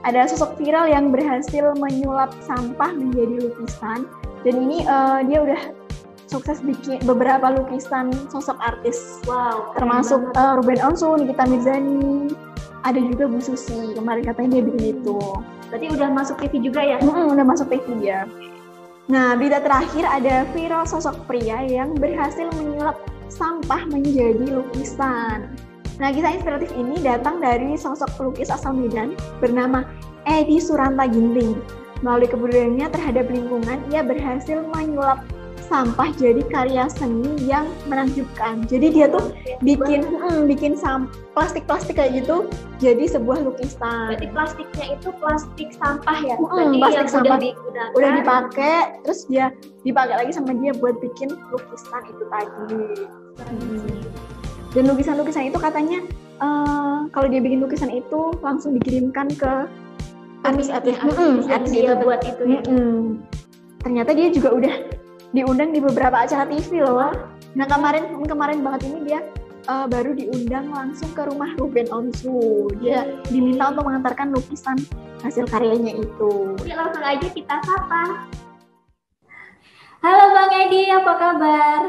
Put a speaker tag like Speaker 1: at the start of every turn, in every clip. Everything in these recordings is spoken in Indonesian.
Speaker 1: ada sosok viral yang berhasil menyulap sampah menjadi lukisan. Dan ini dia udah sukses bikin beberapa lukisan sosok artis.
Speaker 2: Wow,
Speaker 1: termasuk Ruben Onsu, Nikita Mirzani, ada juga Bu Susi. Kemarin katanya dia bikin itu.
Speaker 2: Berarti udah masuk TV juga ya?
Speaker 1: Udah masuk TV dia. Nah, berita terakhir ada viral sosok pria yang berhasil menyulap sampah menjadi lukisan. Nah, kisah inspiratif ini datang dari sosok pelukis asal Medan bernama Edi Suranta Ginting. Melalui kepeduliannya terhadap lingkungan, ia berhasil menyulap sampah jadi karya seni yang menakjubkan. Jadi dia tuh bikin plastik-plastik kayak gitu jadi sebuah lukisan.
Speaker 2: Berarti plastiknya itu plastik sampah ya?
Speaker 1: Plastik
Speaker 2: yang
Speaker 1: sampah
Speaker 2: udah
Speaker 1: dipakai, terus dia dipakai lagi sama dia buat bikin lukisan itu tadi. Dan lukisan-lukisan itu katanya kalau dia bikin lukisan itu langsung dikirimkan ke artis
Speaker 2: dia buat itu ya.
Speaker 1: Ternyata dia juga udah diundang di beberapa acara TV loh. Nah kemarin banget ini dia baru diundang langsung ke rumah Ruben Onsu. Dia diminta untuk mengantarkan lukisan hasil karyanya itu.
Speaker 2: Jadi langsung aja kita sapa. Halo Bang Edi, apa kabar?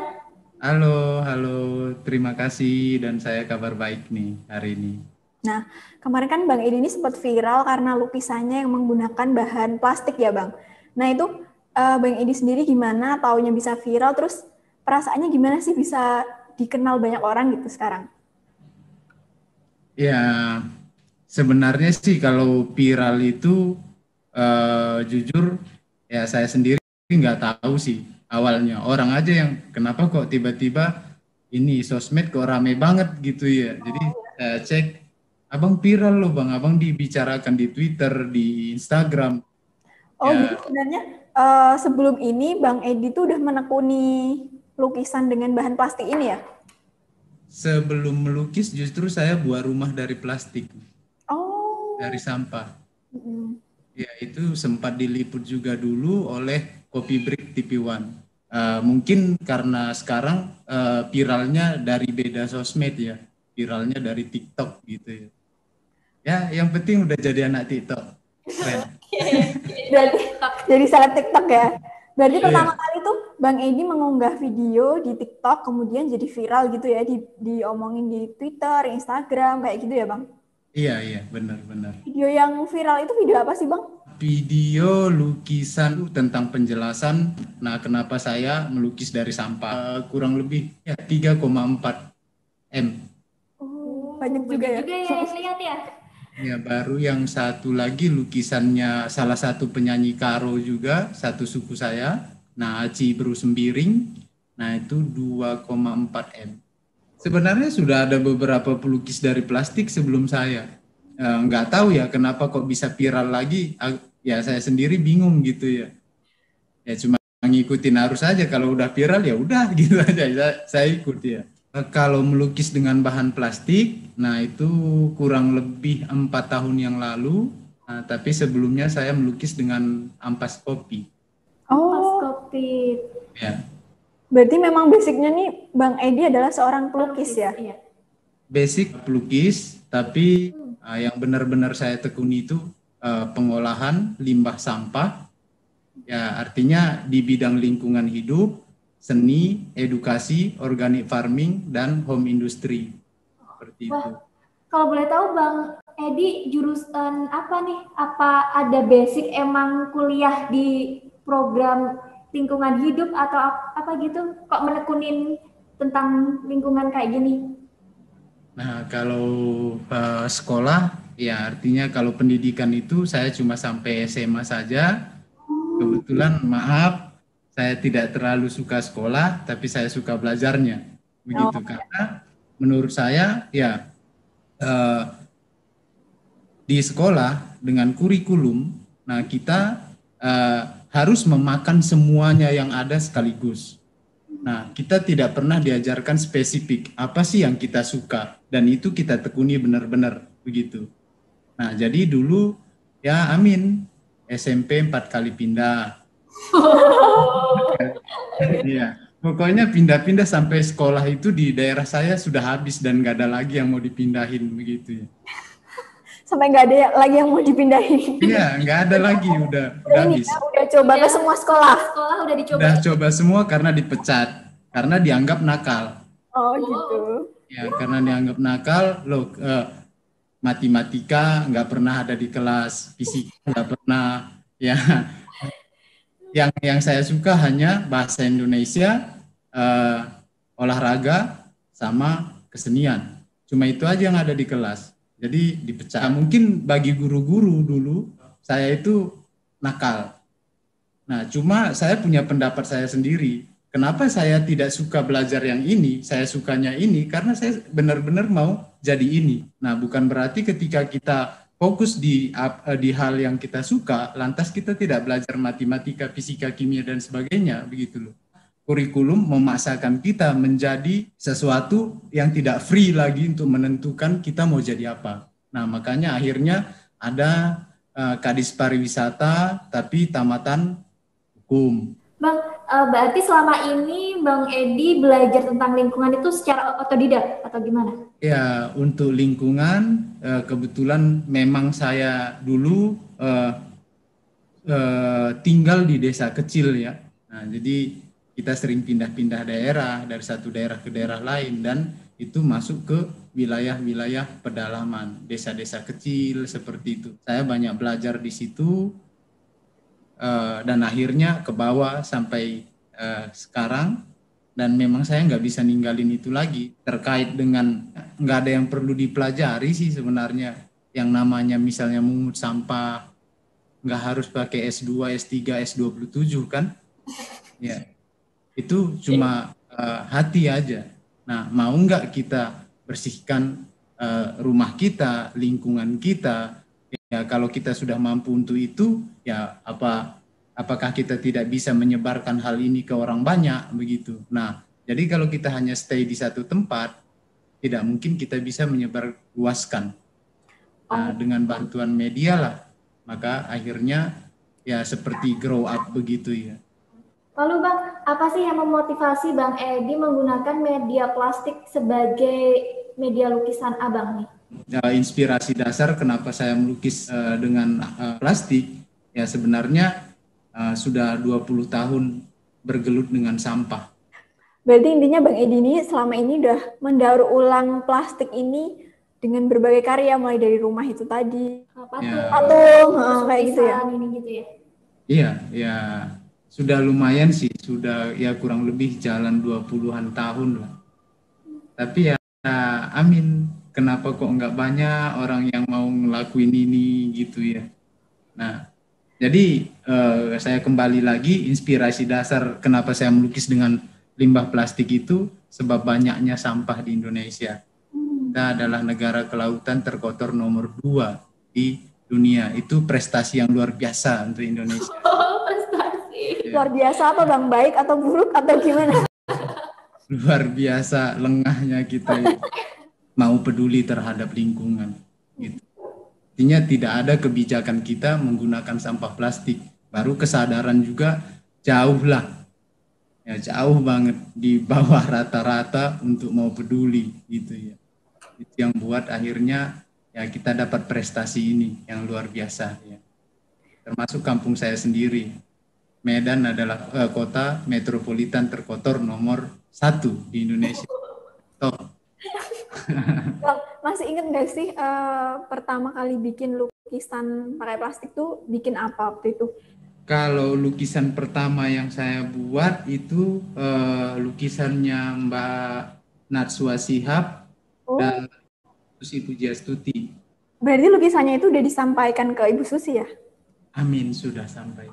Speaker 3: Halo, terima kasih dan saya kabar baik nih hari ini.
Speaker 1: Nah, kemarin kan Bang Edi ini sempat viral karena lukisannya yang menggunakan bahan plastik ya Bang. Nah itu Bang Edi sendiri gimana taunya bisa viral, terus perasaannya gimana sih bisa dikenal banyak orang gitu sekarang?
Speaker 3: Ya, sebenarnya sih kalau viral itu jujur ya saya sendiri nggak tahu sih awalnya. Orang aja yang kenapa kok tiba-tiba ini sosmed kok rame banget gitu ya. Jadi saya cek, abang viral loh bang, abang dibicarakan di Twitter, di Instagram.
Speaker 1: Jadi sebenarnya sebelum ini Bang Edi tuh udah menekuni lukisan dengan bahan plastik ini ya?
Speaker 3: Sebelum melukis justru saya buat rumah dari plastik. Dari sampah. Ya itu sempat diliput juga dulu oleh Copy Break TV One. Mungkin karena sekarang viralnya dari beda sosmed ya, viralnya dari TikTok gitu ya. Ya, yang penting udah jadi anak TikTok. Keren.
Speaker 1: Berarti jadi seleb TikTok ya. Berarti pertama kali tuh Bang Edi mengunggah video di TikTok, kemudian jadi viral gitu ya, diomongin di Twitter, Instagram, kayak gitu ya Bang?
Speaker 3: Iya, benar.
Speaker 1: Video yang viral itu video apa sih Bang?
Speaker 3: Video lukisan tentang penjelasan, nah kenapa saya melukis dari sampah, kurang lebih ya 3,4 M.
Speaker 1: Banyak juga ya
Speaker 2: yang lihat ya.
Speaker 3: Ya baru yang satu lagi lukisannya salah satu penyanyi Karo juga, satu suku saya, nah Aci Bru Sembiring, nah itu 2,4 M. Sebenarnya sudah ada beberapa pelukis dari plastik sebelum saya. Nggak tahu ya kenapa kok bisa viral lagi. Ya saya sendiri bingung gitu ya. Ya cuma ngikutin arus aja, kalau udah viral ya udah gitu aja saya ikut ya. Kalau melukis dengan bahan plastik, nah itu kurang lebih 4 tahun yang lalu. Nah, tapi sebelumnya saya melukis dengan ampas kopi.
Speaker 2: Ampas kopi.
Speaker 3: Ya.
Speaker 1: Berarti memang basicnya nih Bang Edi adalah seorang pelukis ya?
Speaker 2: Iya.
Speaker 3: Basic pelukis, tapi yang benar-benar saya tekuni itu pengolahan limbah sampah. Ya, artinya di bidang lingkungan hidup, seni, edukasi, organic farming, dan home industry. Seperti itu.
Speaker 2: Kalau boleh tahu Bang Edi jurusan apa nih? Apa ada basic emang kuliah di program lingkungan hidup atau apa gitu? Kok menekunin tentang lingkungan kayak gini?
Speaker 3: Nah, kalau sekolah, ya artinya kalau pendidikan itu saya cuma sampai SMA saja. Kebetulan maaf, saya tidak terlalu suka sekolah, tapi saya suka belajarnya. Begitu, karena menurut saya ya di sekolah dengan kurikulum, nah kita harus memakan semuanya yang ada sekaligus. Nah, kita tidak pernah diajarkan spesifik apa sih yang kita suka, dan itu kita tekuni benar-benar begitu. Nah, jadi dulu ya amin, SMP 4 kali pindah. Iya, pokoknya pindah-pindah sampai sekolah itu di daerah saya sudah habis dan nggak ada lagi yang mau dipindahin begitu ya.
Speaker 1: Sampai nggak ada lagi yang mau dipindahin.
Speaker 3: Iya, nggak ada lagi, udah
Speaker 1: Ini
Speaker 3: habis.
Speaker 1: ya, udah coba ke semua sekolah.
Speaker 2: Sekolah udah dicoba.
Speaker 3: Udah coba semua karena dipecat, karena dianggap nakal.
Speaker 1: Oh gitu.
Speaker 3: Ya, karena dianggap nakal, loh matematika nggak pernah ada di kelas, fisika nggak pernah, ya. Yang saya suka hanya bahasa Indonesia, olahraga, sama kesenian. Cuma itu aja yang ada di kelas. Jadi dipecat. Mungkin bagi guru-guru dulu, saya itu nakal. Nah, cuma saya punya pendapat saya sendiri. Kenapa saya tidak suka belajar yang ini, saya sukanya ini, karena saya benar-benar mau jadi ini. Nah, bukan berarti ketika kita fokus di hal yang kita suka, lantas kita tidak belajar matematika, fisika, kimia, dan sebagainya, begitu loh. Kurikulum memaksakan kita menjadi sesuatu yang tidak free lagi untuk menentukan kita mau jadi apa. Nah, makanya akhirnya ada Kadis Pariwisata, tapi tamatan hukum.
Speaker 2: Bang, berarti selama ini Bang Edi belajar tentang lingkungan itu secara otodidak atau gimana?
Speaker 3: Ya, untuk lingkungan, kebetulan memang saya dulu tinggal di desa kecil ya. Nah, jadi kita sering pindah-pindah daerah dari satu daerah ke daerah lain dan itu masuk ke wilayah-wilayah pedalaman, desa-desa kecil seperti itu. Saya banyak belajar di situ dan akhirnya ke bawah sampai sekarang dan memang saya nggak bisa ninggalin itu lagi. Terkait dengan nggak ada yang perlu dipelajari sih sebenarnya, yang namanya misalnya mengut sampah nggak harus pakai S2, S3, S27 kan? Ya. Itu cuma hati aja. Nah, mau nggak kita bersihkan rumah kita, lingkungan kita? Ya, kalau kita sudah mampu untuk itu, ya apakah kita tidak bisa menyebarkan hal ini ke orang banyak begitu? Nah, jadi kalau kita hanya stay di satu tempat, tidak mungkin kita bisa menyebarluaskan. Nah, dengan bantuan media lah, maka akhirnya ya seperti grow up begitu ya.
Speaker 2: Lalu Bang, apa sih yang memotivasi Bang Edi menggunakan media plastik sebagai media lukisan Abang nih?
Speaker 3: Inspirasi dasar kenapa saya melukis dengan plastik, ya sebenarnya sudah 20 tahun bergelut dengan sampah.
Speaker 1: Berarti intinya Bang Edi ini selama ini udah mendaur ulang plastik ini dengan berbagai karya, mulai dari rumah itu tadi.
Speaker 2: Patung,
Speaker 1: kayak gitu ya?
Speaker 2: Ini gitu ya?
Speaker 3: Iya, ya. Sudah lumayan sih, sudah ya kurang lebih jalan 20-an tahun lah. Tapi ya amin, kenapa kok nggak banyak orang yang mau ngelakuin ini gitu ya. Nah, jadi saya kembali lagi, inspirasi dasar kenapa saya melukis dengan limbah plastik itu, sebab banyaknya sampah di Indonesia. Kita adalah negara kelautan terkotor nomor 2 di dunia. Itu prestasi yang luar biasa untuk Indonesia.
Speaker 1: Luar biasa apa Bang? Baik atau buruk atau gimana?
Speaker 3: Luar biasa lengahnya kita ya. Mau peduli terhadap lingkungan. Gitu. Artinya tidak ada kebijakan kita menggunakan sampah plastik. Baru kesadaran juga jauh lah. Ya, jauh banget di bawah rata-rata untuk mau peduli gitu ya. Itu yang buat akhirnya ya kita dapat prestasi ini yang luar biasa ya. Termasuk kampung saya sendiri. Medan adalah kota metropolitan terkotor nomor 1 di Indonesia. Top.
Speaker 1: Masih ingat nggak sih pertama kali bikin lukisan pakai plastik tuh bikin apa waktu itu?
Speaker 3: Kalau lukisan pertama yang saya buat itu lukisannya Mbak Natsua Shihab dan Susi Pujiastuti.
Speaker 1: Berarti lukisannya itu udah disampaikan ke Ibu Susi ya?
Speaker 3: Amin, sudah sampai.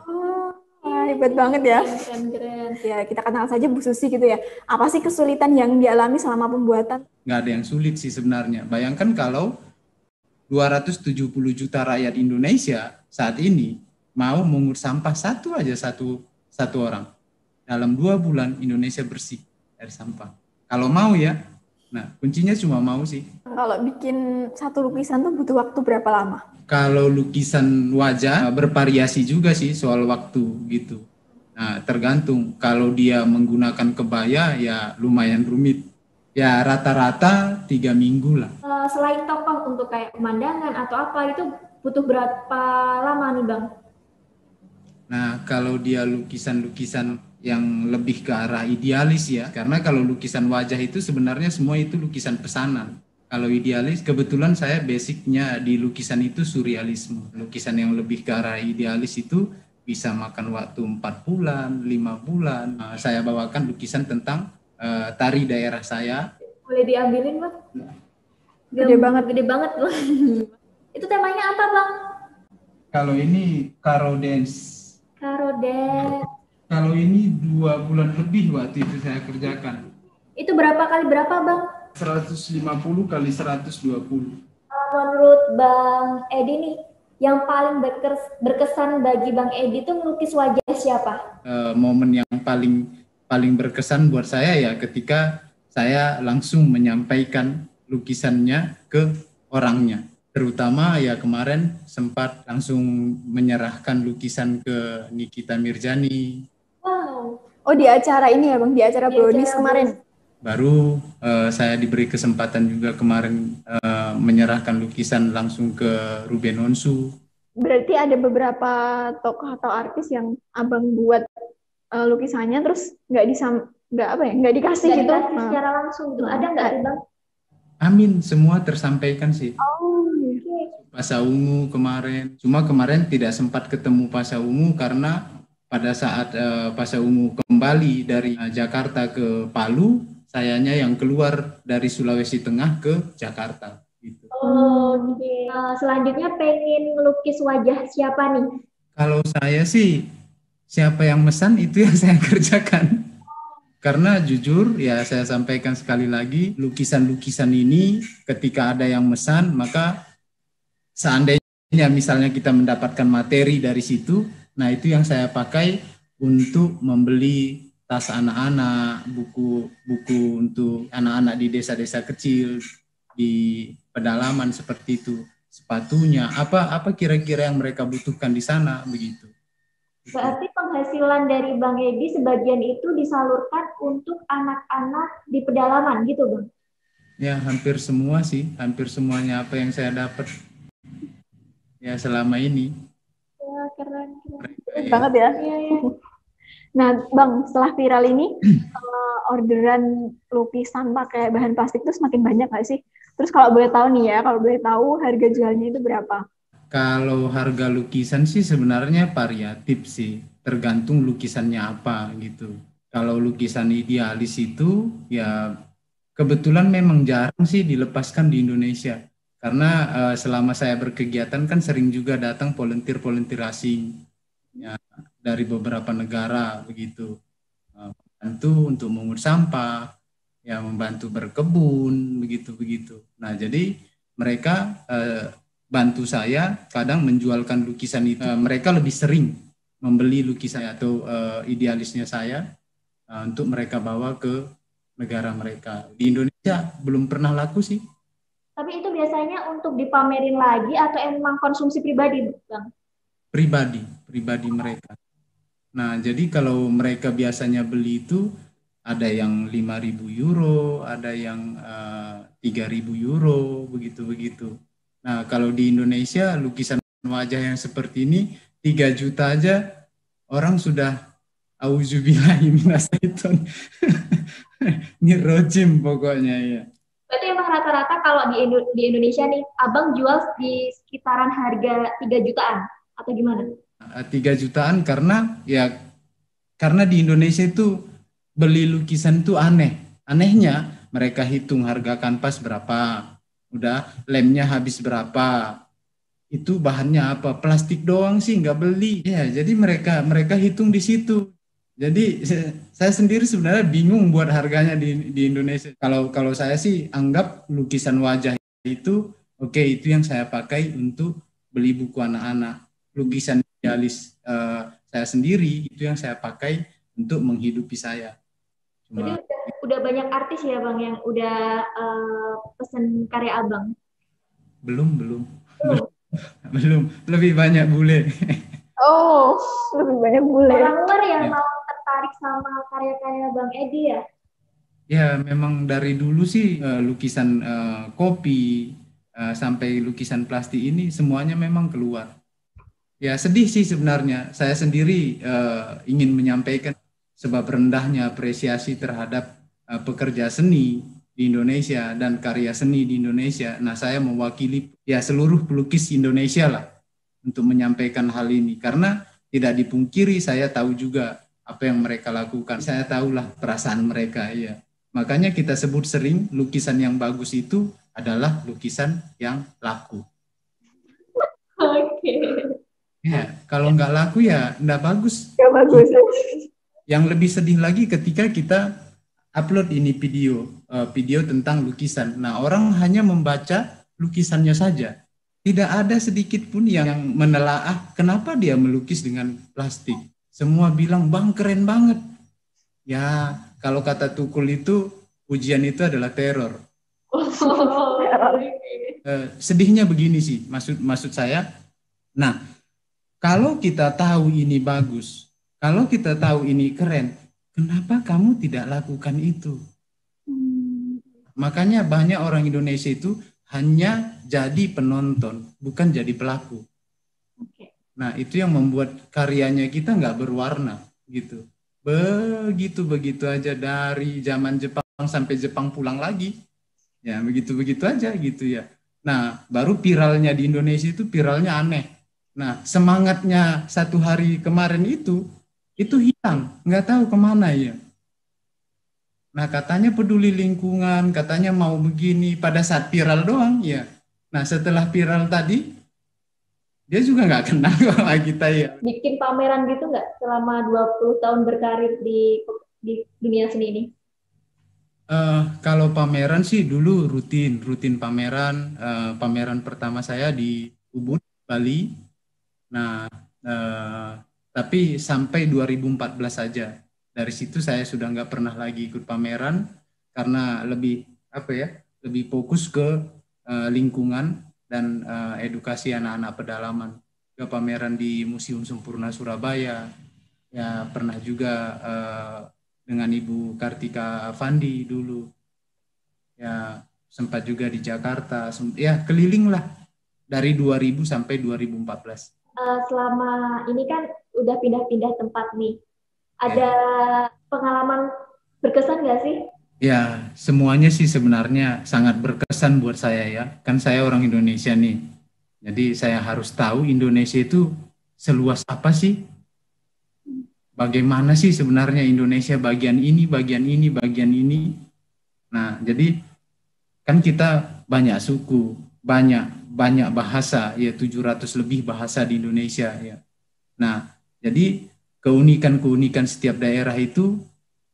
Speaker 1: Hebat banget ya.
Speaker 2: Keren.
Speaker 1: Ya, kita kenal saja Bu Susi gitu ya. Apa sih kesulitan yang dialami selama pembuatan?
Speaker 3: Nggak ada yang sulit sih sebenarnya. Bayangkan kalau 270 juta rakyat Indonesia saat ini mau mengut sampah satu orang. Dalam 2 bulan Indonesia bersih dari sampah. Kalau mau ya. Nah, kuncinya cuma mau sih.
Speaker 1: Kalau bikin satu lukisan tuh butuh waktu berapa lama?
Speaker 3: Kalau lukisan wajah bervariasi juga sih soal waktu gitu. Nah, tergantung. Kalau dia menggunakan kebaya ya lumayan rumit. Ya rata-rata 3 minggu lah.
Speaker 2: Selain tokoh untuk kayak pemandangan atau apa itu butuh berapa lama nih Bang?
Speaker 3: Nah, kalau dia lukisan-lukisan yang lebih ke arah idealis ya, karena kalau lukisan wajah itu sebenarnya semua itu lukisan pesanan. Kalau idealis, kebetulan saya basicnya di lukisan itu surrealisme. Lukisan yang lebih ke arah idealis itu bisa makan waktu 4 bulan, 5 bulan. Saya bawakan lukisan tentang tari daerah saya.
Speaker 2: Boleh diambilin Bang?
Speaker 1: Gede banget.
Speaker 2: Gede banget Bang. Itu temanya apa Bang?
Speaker 3: Kalau ini Karo Dance.
Speaker 2: Karodet.
Speaker 3: Kalau ini 2 bulan lebih waktu itu saya kerjakan.
Speaker 2: Itu berapa kali berapa Bang?
Speaker 3: 150 kali 120.
Speaker 2: Menurut Bang Edi nih, yang paling berkesan bagi Bang Edi itu melukis wajah siapa?
Speaker 3: Momen yang paling berkesan buat saya ya ketika saya langsung menyampaikan lukisannya ke orangnya. Terutama ya kemarin sempat langsung menyerahkan lukisan ke Nikita Mirzani.
Speaker 2: Wow.
Speaker 1: Oh, di acara ini ya Bang, di acara Brownies kemarin.
Speaker 3: Baru saya diberi kesempatan juga kemarin menyerahkan lukisan langsung ke Ruben Onsu.
Speaker 1: Berarti ada beberapa tokoh atau artis yang Abang buat lukisannya terus nggak dikasih gitu.
Speaker 2: Secara langsung tuh ada nggak sih Bang?
Speaker 3: Amin, semua tersampaikan sih.
Speaker 1: Oh,
Speaker 3: Pasha Ungu kemarin. Cuma kemarin tidak sempat ketemu Pasha Ungu karena pada saat Pasha Ungu kembali dari Jakarta ke Palu, sayanya yang keluar dari Sulawesi Tengah ke Jakarta. Gitu.
Speaker 2: Oke. Selanjutnya pengen melukis wajah siapa nih?
Speaker 3: Kalau saya sih, siapa yang mesan itu yang saya kerjakan. Karena jujur ya saya sampaikan sekali lagi, lukisan-lukisan ini ketika ada yang mesan, maka seandainya misalnya kita mendapatkan materi dari situ, nah itu yang saya pakai untuk membeli tas anak-anak, buku untuk anak-anak di desa-desa kecil, di pedalaman seperti itu, sepatunya, apa kira-kira yang mereka butuhkan di sana, begitu.
Speaker 2: Berarti penghasilan dari Bang Edi sebagian itu disalurkan untuk anak-anak di pedalaman gitu Bang?
Speaker 3: Ya hampir semua sih, hampir semuanya apa yang saya dapat ya selama ini.
Speaker 2: Ya, keren.
Speaker 1: banget ya. Nah Bang, setelah viral ini orderan lukisan pakai bahan plastik itu semakin banyak nggak sih? Terus kalau boleh tahu nih ya, kalau boleh tahu harga jualnya itu berapa?
Speaker 3: Kalau harga lukisan sih sebenarnya variatif sih, tergantung lukisannya apa gitu. Kalau lukisan idealis itu ya kebetulan memang jarang sih dilepaskan di Indonesia. Karena selama saya berkegiatan kan sering juga datang volunteer asing ya, dari beberapa negara begitu. Membantu untuk mengut sampah, ya membantu berkebun begitu. Nah, jadi mereka bantu saya kadang menjualkan lukisan itu. Mereka lebih sering membeli lukisan atau idealisnya saya untuk mereka bawa ke negara mereka. Di Indonesia belum pernah laku sih.
Speaker 2: Tapi itu biasanya untuk dipamerin lagi atau emang konsumsi pribadi, Bang?
Speaker 3: Pribadi mereka. Nah, jadi kalau mereka biasanya beli itu ada yang 5.000 euro, ada yang 3.000 euro, begitu. Nah, kalau di Indonesia lukisan wajah yang seperti ini 3 juta aja orang sudah auzubillahi minasyaiton. Ini rojim pokoknya ya.
Speaker 2: Berarti emang rata-rata kalau di Indonesia nih, Abang jual di sekitaran harga 3 jutaan atau gimana?
Speaker 3: 3 jutaan karena di Indonesia itu beli lukisan itu aneh. Anehnya mereka hitung harga kanvas berapa. Udah lemnya habis berapa, itu bahannya apa, plastik doang sih nggak beli ya, jadi mereka hitung di situ. Jadi saya sendiri sebenarnya bingung buat harganya di Indonesia. Kalau saya sih anggap lukisan wajah itu oke, itu yang saya pakai untuk beli buku anak-anak. Lukisan idealis saya sendiri itu yang saya pakai untuk menghidupi saya.
Speaker 2: Jadi udah banyak artis ya Bang yang udah pesen karya Abang?
Speaker 3: Belum. Lebih banyak bule.
Speaker 1: Oh, lebih banyak bule.
Speaker 2: Orang luar yang mau tertarik sama karya-karya Bang Edi ya?
Speaker 3: Ya, memang dari dulu sih lukisan kopi sampai lukisan plastik ini semuanya memang keluar. Ya, sedih sih sebenarnya. Saya sendiri ingin menyampaikan sebab rendahnya apresiasi terhadap pekerja seni di Indonesia dan karya seni di Indonesia. Nah, saya mewakili ya seluruh pelukis Indonesia lah untuk menyampaikan hal ini. Karena tidak dipungkiri saya tahu juga apa yang mereka lakukan. Saya tahulah perasaan mereka, ya. Makanya kita sebut sering lukisan yang bagus itu adalah lukisan yang laku.
Speaker 2: Oke.
Speaker 3: Ya, kalau nggak laku ya nggak bagus.
Speaker 1: Gak bagus.
Speaker 3: Yang lebih sedih lagi ketika kita upload ini video tentang lukisan. Nah, orang hanya membaca lukisannya saja. Tidak ada sedikit pun yang menelaah kenapa dia melukis dengan plastik. Semua bilang, "Bang, keren banget." Ya, kalau kata Tukul itu, ujian itu adalah teror. Sedihnya begini sih, maksud saya. Nah, kalau kita tahu ini bagus, kalau kita tahu ini keren, kenapa kamu tidak lakukan itu? Makanya banyak orang Indonesia itu hanya jadi penonton, bukan jadi pelaku. Nah, itu yang membuat karyanya kita nggak berwarna gitu. Begitu aja dari zaman Jepang sampai Jepang pulang lagi. Ya, begitu aja gitu ya. Nah, baru viralnya di Indonesia itu viralnya aneh. Nah, semangatnya satu hari kemarin itu hilang, nggak tahu kemana ya. Nah, katanya peduli lingkungan, katanya mau begini pada saat viral doang ya. Nah, setelah viral tadi, dia juga nggak kenal sama kita ya.
Speaker 2: Bikin pameran gitu nggak selama 20 tahun berkarir di dunia seni ini?
Speaker 3: Kalau pameran sih dulu rutin pameran. Pameran pertama saya di Ubud, Bali. Nah, tapi sampai 2014 saja. Dari situ saya sudah nggak pernah lagi ikut pameran karena lebih fokus ke lingkungan dan edukasi anak-anak pedalaman. Ke pameran di Museum Sempurna Surabaya, ya pernah juga dengan Ibu Kartika Fandi dulu, ya sempat juga di Jakarta, ya keliling lah dari 2000 sampai 2014.
Speaker 2: Selama ini kan udah pindah-pindah tempat nih, ada pengalaman berkesan nggak sih?
Speaker 3: Ya, semuanya sih sebenarnya sangat berkesan buat saya ya. Kan saya orang Indonesia nih. Jadi saya harus tahu Indonesia itu seluas apa sih? Bagaimana sih sebenarnya Indonesia bagian ini, bagian ini, bagian ini. Nah, jadi kan kita banyak suku, banyak bahasa, ya 700 lebih bahasa di Indonesia ya. Nah, jadi keunikan-keunikan setiap daerah itu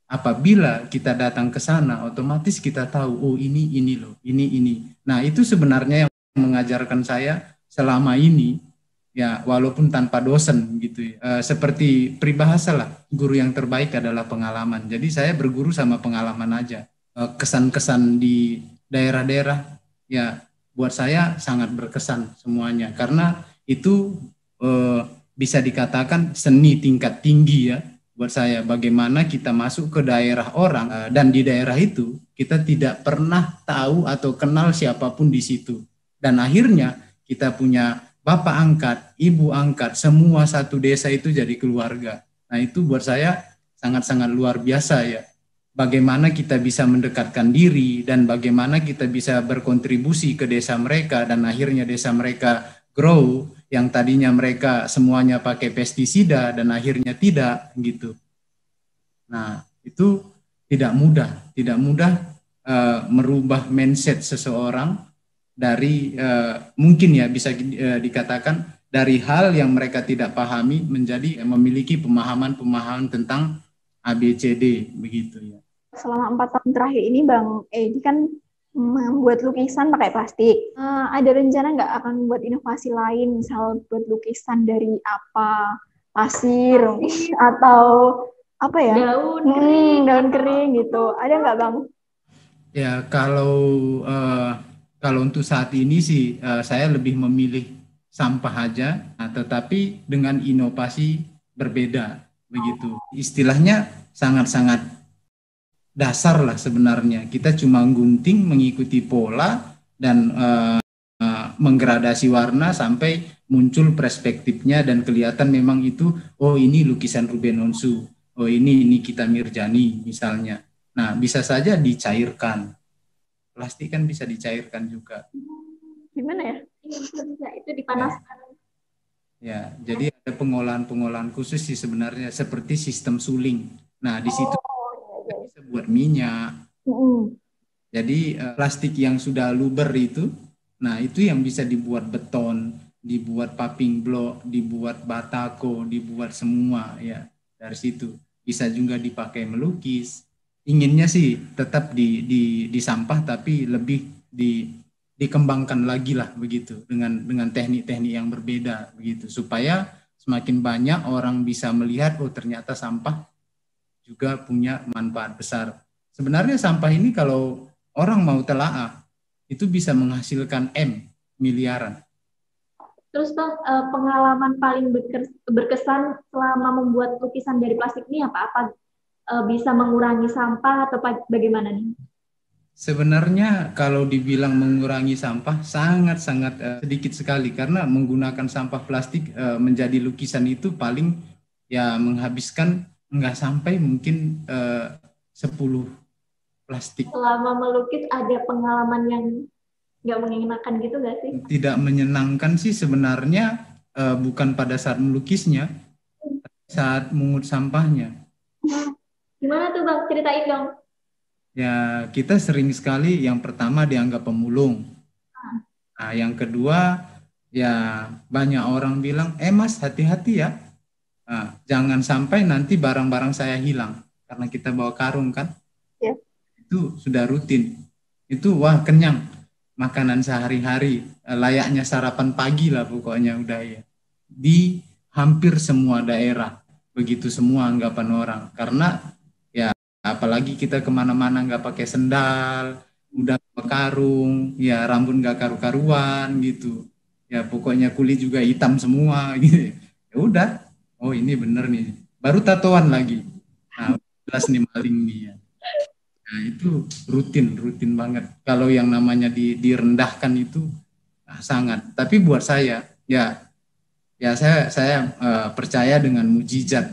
Speaker 3: apabila kita datang ke sana, otomatis kita tahu, oh ini loh, ini. Nah, itu sebenarnya yang mengajarkan saya selama ini, ya walaupun tanpa dosen gitu ya. Seperti peribahasa lah, guru yang terbaik adalah pengalaman. Jadi saya berguru sama pengalaman aja. Kesan-kesan di daerah-daerah, ya buat saya sangat berkesan semuanya. Karena itu bisa dikatakan seni tingkat tinggi ya. Buat saya, bagaimana kita masuk ke daerah orang dan di daerah itu kita tidak pernah tahu atau kenal siapapun di situ. Dan akhirnya kita punya bapak angkat, ibu angkat, semua satu desa itu jadi keluarga. Nah, itu buat saya sangat-sangat luar biasa ya. Bagaimana kita bisa mendekatkan diri dan bagaimana kita bisa berkontribusi ke desa mereka dan akhirnya desa mereka grow, yang tadinya mereka semuanya pakai pestisida dan akhirnya tidak gitu. Nah, itu tidak mudah merubah mindset seseorang dari mungkin ya bisa dikatakan dari hal yang mereka tidak pahami menjadi memiliki pemahaman tentang ABCD begitu ya.
Speaker 1: Selama 4 tahun terakhir ini Bang Edi kan membuat lukisan pakai plastik. Ada rencana nggak akan membuat inovasi lain, misal buat lukisan dari apa, pasir atau apa ya? Daun kering gitu. Ada nggak Bang?
Speaker 3: Ya kalau untuk saat ini sih saya lebih memilih sampah aja, tetapi dengan inovasi berbeda begitu. Istilahnya sangat-sangat dasar lah sebenarnya. Kita cuma gunting mengikuti pola dan menggradasi warna sampai muncul perspektifnya dan kelihatan memang itu, oh ini lukisan Ruben Onsu, oh ini Nikita Mirjani misalnya. Nah, bisa saja dicairkan. Plastik kan bisa dicairkan juga.
Speaker 1: Gimana ya?
Speaker 2: Bisa itu dipanaskan.
Speaker 3: Ya, jadi ada pengolahan-pengolahan khusus sih sebenarnya seperti sistem suling. Nah, di situ bisa buat minyak. Jadi plastik yang sudah luber itu, nah itu yang bisa dibuat beton, dibuat paving block, dibuat batako, dibuat semua ya dari situ. Bisa juga dipakai melukis. Inginnya sih tetap di sampah tapi lebih dikembangkan lagi lah begitu dengan teknik-teknik yang berbeda begitu supaya semakin banyak orang bisa melihat oh ternyata sampah juga punya manfaat besar. Sebenarnya sampah ini kalau orang mau telaah itu bisa menghasilkan miliaran.
Speaker 2: Terus Bang, pengalaman paling berkesan selama membuat lukisan dari plastik ini apa? Apa bisa mengurangi sampah atau bagaimana nih?
Speaker 3: Sebenarnya kalau dibilang mengurangi sampah sangat-sangat sedikit sekali karena menggunakan sampah plastik menjadi lukisan itu paling ya menghabiskan nggak sampai mungkin 10 plastik.
Speaker 2: Selama melukis ada pengalaman yang nggak menyenangkan gitu nggak sih?
Speaker 3: Tidak menyenangkan sih sebenarnya bukan pada saat melukisnya, saat mengut sampahnya.
Speaker 2: Gimana tuh Bang? Ceritain dong.
Speaker 3: Ya kita sering sekali yang pertama dianggap pemulung. Nah yang kedua ya banyak orang bilang, Mas hati-hati ya. Nah, jangan sampai nanti barang-barang saya hilang. Karena kita bawa karung kan.
Speaker 1: Ya.
Speaker 3: Itu sudah rutin. Itu wah kenyang. Makanan sehari-hari. Layaknya sarapan pagi lah pokoknya udah ya. Di hampir semua daerah. Begitu semua anggapan orang. Karena ya apalagi kita kemana-mana nggak pakai sendal. Udah bawa karung. Ya rambut nggak karu-karuan gitu. Ya pokoknya kulit juga hitam semua gitu. Ya udah. Oh ini bener nih, baru tatoan lagi. Nah, jelas nih maling nih ya. Nah itu rutin banget. Kalau yang namanya direndahkan itu sangat. Tapi buat saya, ya saya percaya dengan mujizat.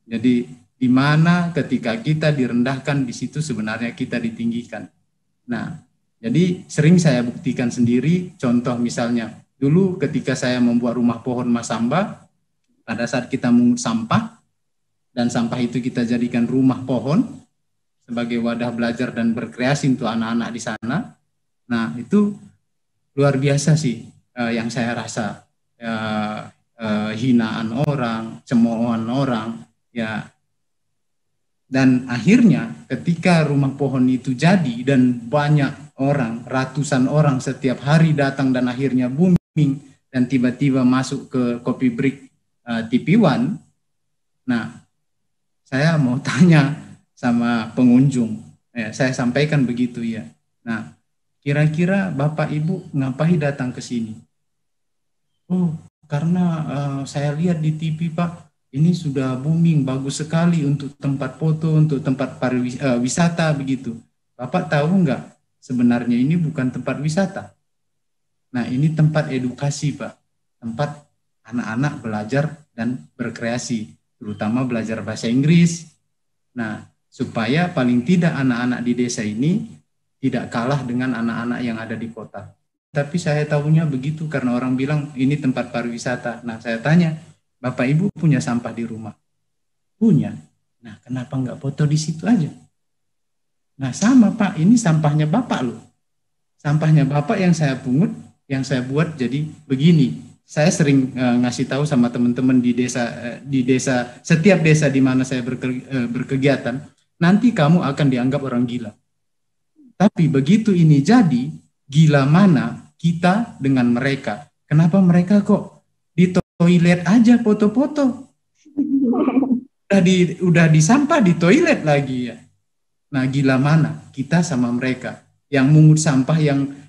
Speaker 3: Jadi di mana ketika kita direndahkan di situ sebenarnya kita ditinggikan. Nah, jadi sering saya buktikan sendiri. Contoh misalnya, dulu ketika saya membuat rumah pohon Masamba. Pada saat kita mengut sampah, dan sampah itu kita jadikan rumah pohon sebagai wadah belajar dan berkreasi untuk anak-anak di sana. Nah, itu luar biasa sih yang saya rasa. Hinaan orang, cemoohan orang, ya. Dan akhirnya ketika rumah pohon itu jadi dan banyak orang, ratusan orang setiap hari datang dan akhirnya booming dan tiba-tiba masuk ke Kopi Break TV1. Nah, saya mau tanya sama pengunjung. Saya sampaikan begitu ya. Nah, kira-kira Bapak Ibu ngapain datang ke sini? Oh, karena saya lihat di TV Pak, ini sudah booming, bagus sekali untuk tempat foto, untuk tempat wisata begitu. Bapak tahu nggak? Sebenarnya ini bukan tempat wisata. Nah, ini tempat edukasi Pak. Tempat anak-anak belajar dan berkreasi, terutama belajar bahasa Inggris. Nah, supaya paling tidak anak-anak di desa ini tidak kalah dengan anak-anak yang ada di kota. Tapi saya tahunya begitu karena orang bilang ini tempat pariwisata. Nah, saya tanya, Bapak Ibu punya sampah di rumah? Punya. Nah, kenapa nggak foto di situ aja? Nah, sama Pak, ini sampahnya Bapak loh. Sampahnya Bapak yang saya pungut, yang saya buat jadi begini. Saya sering ngasih tahu sama teman-teman di desa, setiap desa di mana saya berkegiatan, nanti kamu akan dianggap orang gila. Tapi begitu ini jadi, gila mana kita dengan mereka? Kenapa mereka kok di toilet aja foto-foto? Udah di sampah di toilet lagi ya. Nah, gila mana kita sama mereka? Yang mungut sampah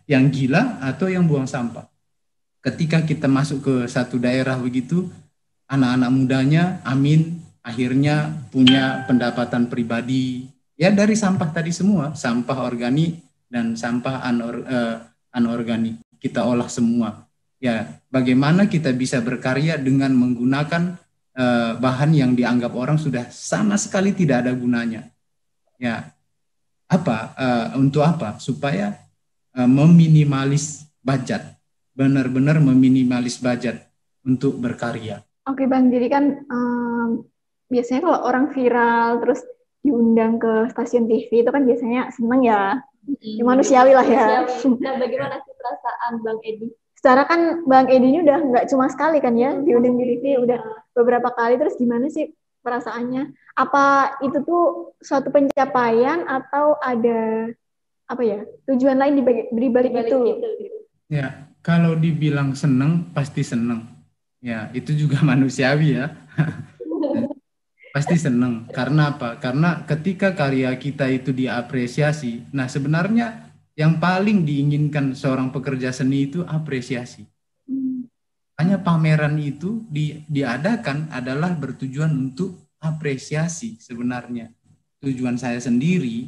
Speaker 3: yang gila atau yang buang sampah? Ketika kita masuk ke satu daerah begitu, anak-anak mudanya, akhirnya punya pendapatan pribadi, Ya dari sampah tadi semua, sampah organik dan sampah anorganik kita olah semua. Ya, bagaimana kita bisa berkarya dengan menggunakan bahan yang dianggap orang sudah sama sekali tidak ada gunanya. Ya, untuk apa? Supaya meminimalis budget, benar-benar meminimalis budget untuk berkarya.
Speaker 1: Oke Bang, jadi kan biasanya kalau orang viral terus diundang ke stasiun TV itu kan biasanya seneng ya, manusiawi lah ya.
Speaker 2: Nah, bagaimana sih perasaan Bang Edi?
Speaker 1: Secara kan Bang Edi ini udah nggak cuma sekali kan ya diundang di TV, udah beberapa kali. Terus gimana sih perasaannya? Apa itu tuh suatu pencapaian atau ada apa ya tujuan lain di balik itu?
Speaker 3: Ya, kalau dibilang seneng pasti seneng. Ya, itu juga manusiawi ya. Pasti seneng. Karena apa? Karena ketika karya kita itu diapresiasi, nah sebenarnya yang paling diinginkan seorang pekerja seni itu apresiasi. Hanya pameran itu diadakan adalah bertujuan untuk apresiasi sebenarnya. Tujuan saya sendiri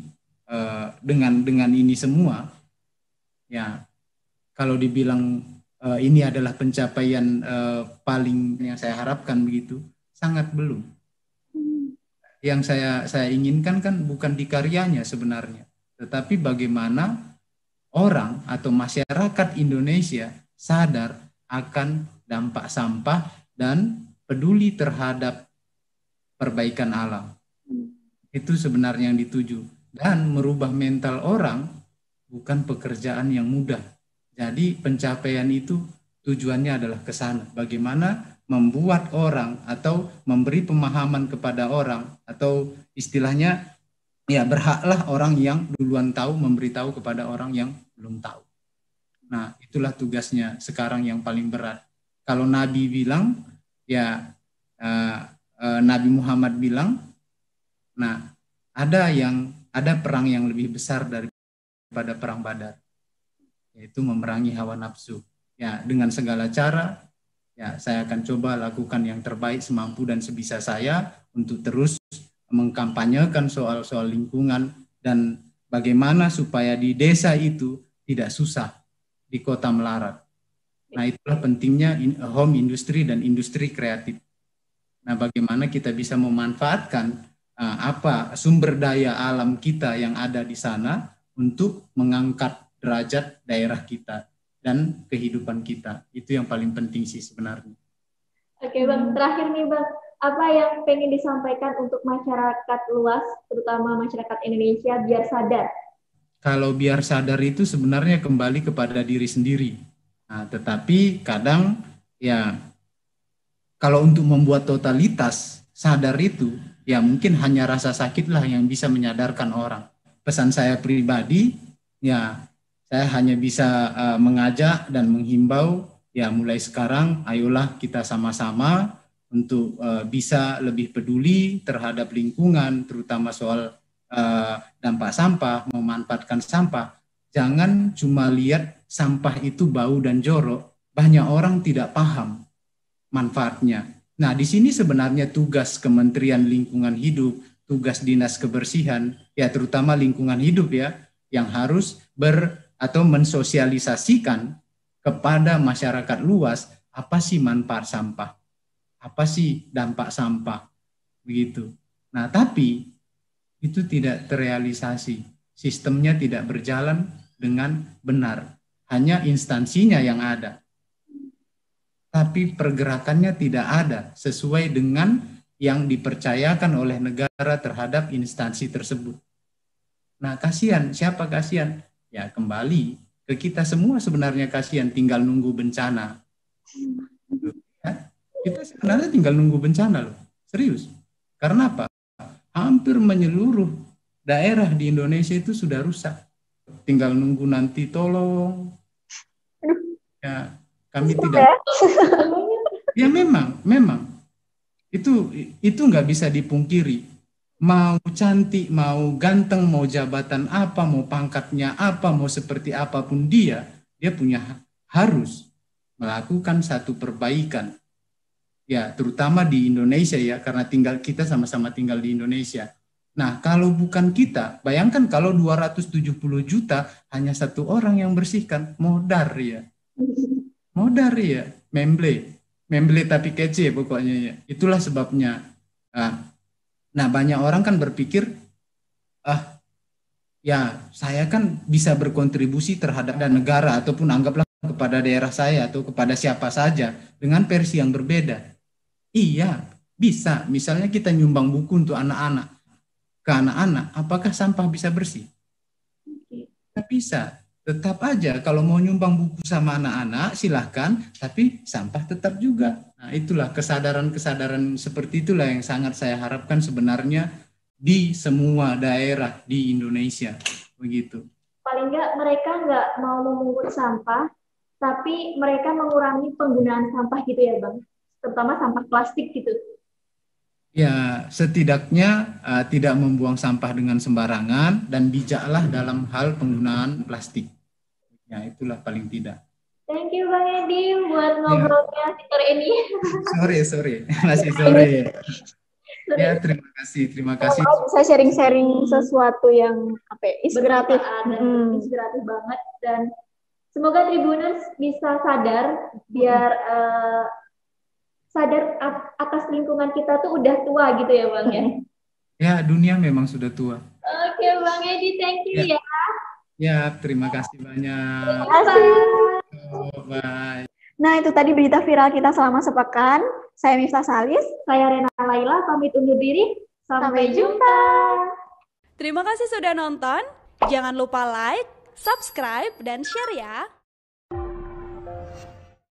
Speaker 3: dengan ini semua, ya kalau dibilang ini adalah pencapaian paling yang saya harapkan begitu, sangat belum. Yang saya inginkan kan bukan di karyanya sebenarnya, tetapi bagaimana orang atau masyarakat Indonesia sadar akan dampak sampah dan peduli terhadap perbaikan alam. Itu sebenarnya yang dituju. Dan merubah mental orang bukan pekerjaan yang mudah. Jadi pencapaian itu tujuannya adalah ke sana. Bagaimana membuat orang atau memberi pemahaman kepada orang, atau istilahnya ya berhaklah orang yang duluan tahu memberitahu kepada orang yang belum tahu. Nah, itulah tugasnya sekarang yang paling berat. Kalau Nabi bilang, ya Nabi Muhammad bilang, nah ada perang yang lebih besar daripada perang Badar, yaitu memerangi hawa nafsu. Ya, dengan segala cara, ya saya akan coba lakukan yang terbaik semampu dan sebisa saya untuk terus mengkampanyekan soal-soal lingkungan dan bagaimana supaya di desa itu tidak susah di kota melarat. Nah, itulah pentingnya home industry dan industri kreatif. Nah, bagaimana kita bisa memanfaatkan sumber daya alam kita yang ada di sana untuk mengangkat derajat daerah kita dan kehidupan kita. Itu yang paling penting sih sebenarnya.
Speaker 2: Oke Bang, terakhir nih Bang, apa yang pengen disampaikan untuk masyarakat luas, terutama masyarakat Indonesia biar sadar?
Speaker 3: Kalau biar sadar itu sebenarnya kembali kepada diri sendiri. Nah, tetapi kadang ya kalau untuk membuat totalitas sadar itu, ya mungkin hanya rasa sakitlah yang bisa menyadarkan orang. Pesan saya pribadi, ya saya hanya bisa mengajak dan menghimbau, ya mulai sekarang ayolah kita sama-sama untuk bisa lebih peduli terhadap lingkungan, terutama soal dampak sampah, memanfaatkan sampah. Jangan cuma lihat sampah itu bau dan jorok, banyak orang tidak paham manfaatnya. Nah, di sini sebenarnya tugas Kementerian Lingkungan Hidup, tugas Dinas Kebersihan, ya terutama lingkungan hidup ya, yang harus atau mensosialisasikan kepada masyarakat luas apa sih manfaat sampah, apa sih dampak sampah, begitu. Nah, tapi itu tidak terrealisasi, sistemnya tidak berjalan dengan benar, hanya instansinya yang ada, tapi pergerakannya tidak ada sesuai dengan yang dipercayakan oleh negara terhadap instansi tersebut. Nah, kasihan, siapa kasihan? Ya kembali ke kita semua sebenarnya kasihan, tinggal nunggu bencana. Ya, kita sebenarnya tinggal nunggu bencana loh, serius. Karena apa? Hampir menyeluruh daerah di Indonesia itu sudah rusak. Tinggal nunggu nanti tolong. Ya, kami tidak. Ya memang itu nggak bisa dipungkiri. Mau cantik, mau ganteng, mau jabatan apa, mau pangkatnya apa, mau seperti apapun dia punya harus melakukan satu perbaikan. Ya, terutama di Indonesia ya, karena kita sama-sama tinggal di Indonesia. Nah, kalau bukan kita, bayangkan kalau 270 juta hanya satu orang yang bersihkan, modar ya. Modar ya, memble tapi kece pokoknya ya. Itulah sebabnya. Nah, banyak orang kan berpikir, ya saya kan bisa berkontribusi terhadap negara ataupun anggaplah kepada daerah saya atau kepada siapa saja dengan versi yang berbeda. Iya, bisa. Misalnya kita nyumbang buku untuk anak-anak. Ke anak-anak, apakah sampah bisa bersih? Tidak bisa. Tetap aja kalau mau nyumbang buku sama anak-anak silahkan, tapi sampah tetap juga. Nah, itulah kesadaran-kesadaran seperti itulah yang sangat saya harapkan sebenarnya di semua daerah di Indonesia. Begitu.
Speaker 2: Paling nggak mereka nggak mau memungut sampah, tapi mereka mengurangi penggunaan sampah gitu ya Bang? Terutama sampah plastik gitu.
Speaker 3: Ya, setidaknya tidak membuang sampah dengan sembarangan dan bijaklah dalam hal penggunaan plastik. Ya, itulah paling tidak.
Speaker 2: Thank you Bang Edi buat ngobrolnya sore ini.
Speaker 3: Sore, masih sore. Ya, terima kasih.
Speaker 1: Bisa sharing-sharing sesuatu yang inspiratif.
Speaker 2: Inspiratif banget, dan semoga Tribuners bisa sadar biar sadar atas lingkungan kita tuh udah tua gitu ya Bang ya.
Speaker 3: Ya, dunia memang sudah tua.
Speaker 2: Oke Bang Edi, thank you ya.
Speaker 3: Ya, terima kasih banyak.
Speaker 1: Terima kasih.
Speaker 3: Bye.
Speaker 1: Nah, itu tadi berita viral kita selama sepekan. Saya Miftah Salis.
Speaker 2: Saya Rena Laila, pamit undur diri. Sampai jumpa.
Speaker 4: Terima kasih sudah nonton. Jangan lupa like, subscribe, dan share ya.